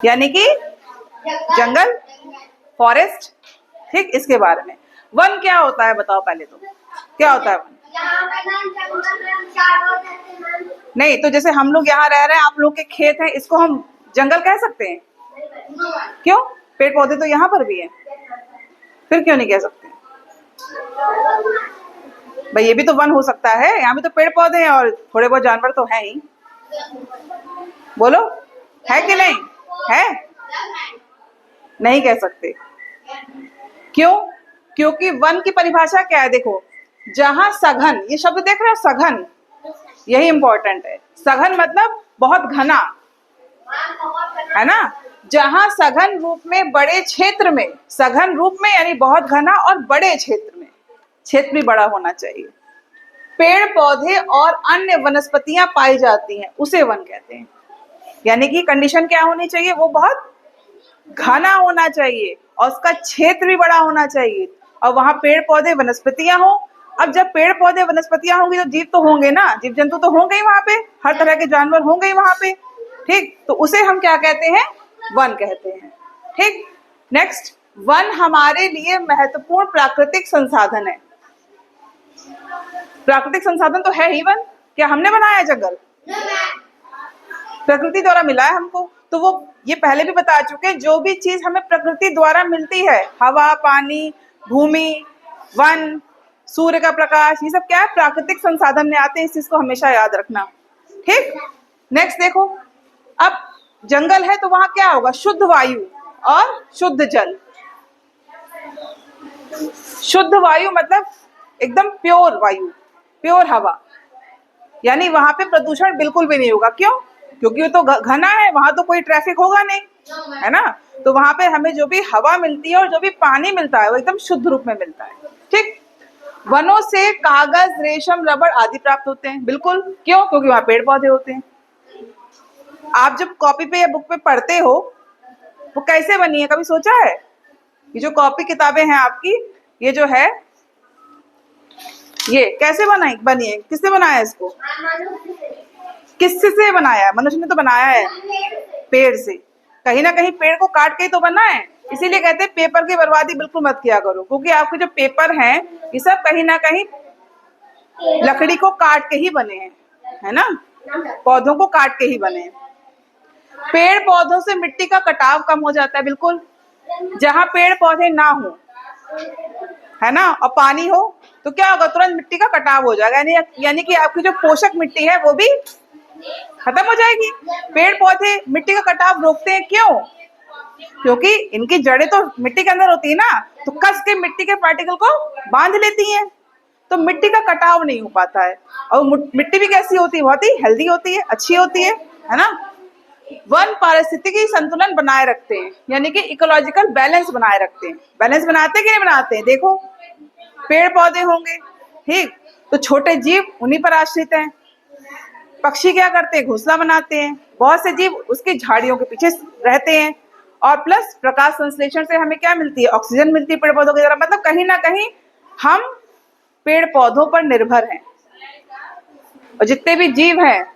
यानी कि जंगल, फॉरेस्ट। ठीक, इसके बारे में वन क्या होता है बताओ पहले तो, क्या होता है वन? नहीं तो जैसे हम लोग यहाँ रह रहे हैं, आप लोग के खेत हैं, इसको हम जंगल कह सकते हैं? क्यों? पेड़ पौधे तो यहाँ पर भी है, फिर क्यों नहीं कह सकते? भाई ये भी तो वन हो सकता है, यहाँ भी तो पेड़ पौधे हैं और थोड़े बहुत जानवर तो हैं ही। बोलो, है कि नहीं है? नहीं कह सकते। क्यों? क्योंकि वन की परिभाषा क्या है? देखो, जहां सघन, ये शब्द देख रहे हो, सघन, यही इंपॉर्टेंट है। सघन मतलब बहुत घना, है ना? जहां सघन रूप में बड़े क्षेत्र में, सघन रूप में यानी बहुत घना और बड़े क्षेत्र में, क्षेत्र भी बड़ा होना चाहिए, पेड़ पौधे और अन्य वनस्पतियां पाई जाती हैं, उसे वन कहते हैं। यानी कि कंडीशन क्या होनी चाहिए? वो बहुत घना होना चाहिए और उसका क्षेत्र भी बड़ा होना चाहिए और वहां पेड़ पौधे वनस्पतियां हो। अब जब पेड़ पौधे वनस्पतियां होंगी तो जीव तो होंगे ना, जीव जंतु तो होंगे ही वहां पे, हर तरह के जानवर होंगे ही वहां पे। ठीक, तो उसे हम क्या कहते हैं? वन कहते हैं। ठीक, नेक्स्ट, वन हमारे लिए महत्वपूर्ण प्राकृतिक संसाधन है। प्राकृतिक संसाधन तो है ही वन। क्या हमने बनाया जंगल? प्रकृति द्वारा मिला है हमको। तो वो ये पहले भी बता चुके, जो भी चीज हमें प्रकृति द्वारा मिलती है, हवा, पानी, भूमि, वन, सूर्य का प्रकाश, ये सब क्या है? प्राकृतिक संसाधन में आते हैं। इस चीज को हमेशा याद रखना। ठीक, नेक्स्ट देखो, अब जंगल है तो वहां क्या होगा? शुद्ध वायु और शुद्ध जल। शुद्ध वायु मतलब एकदम प्योर वायु, प्योर हवा, यानी वहां पे प्रदूषण बिल्कुल भी नहीं होगा। क्यों? क्योंकि वो तो घना है, वहां तो कोई ट्रैफिक होगा नहीं, है ना? तो वहां पे हमें जो भी हवा मिलती है और जो भी पानी मिलता है वो एकदम शुद्ध रूप में मिलता है। ठीक, वनों से कागज, रेशम, रबड़ आदि प्राप्त होते हैं। बिल्कुल, क्यों? क्योंकि वहां पेड़ पौधे होते हैं। आप जब कॉपी पे या बुक पे पढ़ते हो, वो कैसे बनी है, कभी सोचा है? ये जो कॉपी किताबें हैं आपकी, ये जो है, ये कैसे बनी है? किसने बनाया इसको? किससे बनाया? मनुष्य ने तो बनाया है, पेड़ से। कहीं ना कहीं पेड़ को काट के ही तो बना है। इसीलिए कहते हैं पेपर की बर्बादी बिल्कुल मत किया करो, क्योंकि आपके जो पेपर हैं ये सब कहीं ना कहीं लकड़ी को काट के ही बने हैं, है ना? पौधों को काट के ही बने हैं। पेड़ पौधों से मिट्टी का कटाव कम हो जाता है। बिल्कुल, जहां पेड़ पौधे ना हो, है ना, और पानी हो, तो क्या होगा? तुरंत मिट्टी का कटाव हो जाएगा, यानी कि आपकी जो पोषक मिट्टी है वो भी खत्म हो जाएगी। पेड़ पौधे मिट्टी का कटाव रोकते हैं। क्यों? क्योंकि इनकी जड़ें तो मिट्टी के अंदर होती है ना, तो कस के मिट्टी के पार्टिकल को बांध लेती हैं, तो मिट्टी का कटाव नहीं हो पाता है। और मिट्टी भी कैसी होती है? बहुत ही हेल्दी होती है, अच्छी होती है ना? वन पारिस्थितिकी संतुलन बनाए रखते हैं, यानी कि इकोलॉजिकल बैलेंस बनाए रखते हैं। बैलेंस बनाते कि नहीं बनाते हैं? देखो, पेड़ पौधे होंगे, ठीक, तो छोटे जीव उन्हीं पर आश्रित हैं। पक्षी क्या करते हैं? घोंसला बनाते हैं। बहुत से जीव उसकी झाड़ियों के पीछे रहते हैं। और प्लस प्रकाश संश्लेषण से हमें क्या मिलती है? ऑक्सीजन मिलती है पेड़ पौधों की तरह। मतलब कहीं ना कहीं हम पेड़ पौधों पर निर्भर हैं। और जितने भी जीव हैं,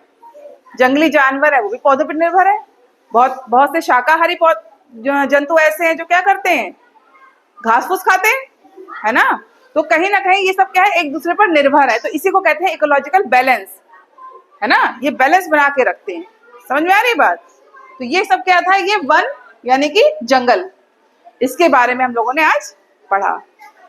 जंगली जानवर है, वो भी पौधों पर निर्भर है। बहुत बहुत से शाकाहारी जंतु ऐसे हैं जो क्या करते हैं? घास फूस खाते हैं, है ना? तो कहीं ना कहीं ये सब क्या है? एक दूसरे पर निर्भर है। तो इसी को कहते हैं इकोलॉजिकल बैलेंस, है ना? ये बैलेंस बना के रखते हैं। समझ में आ रही बात? तो ये सब क्या था? ये वन यानी कि जंगल, इसके बारे में हम लोगों ने आज पढ़ा।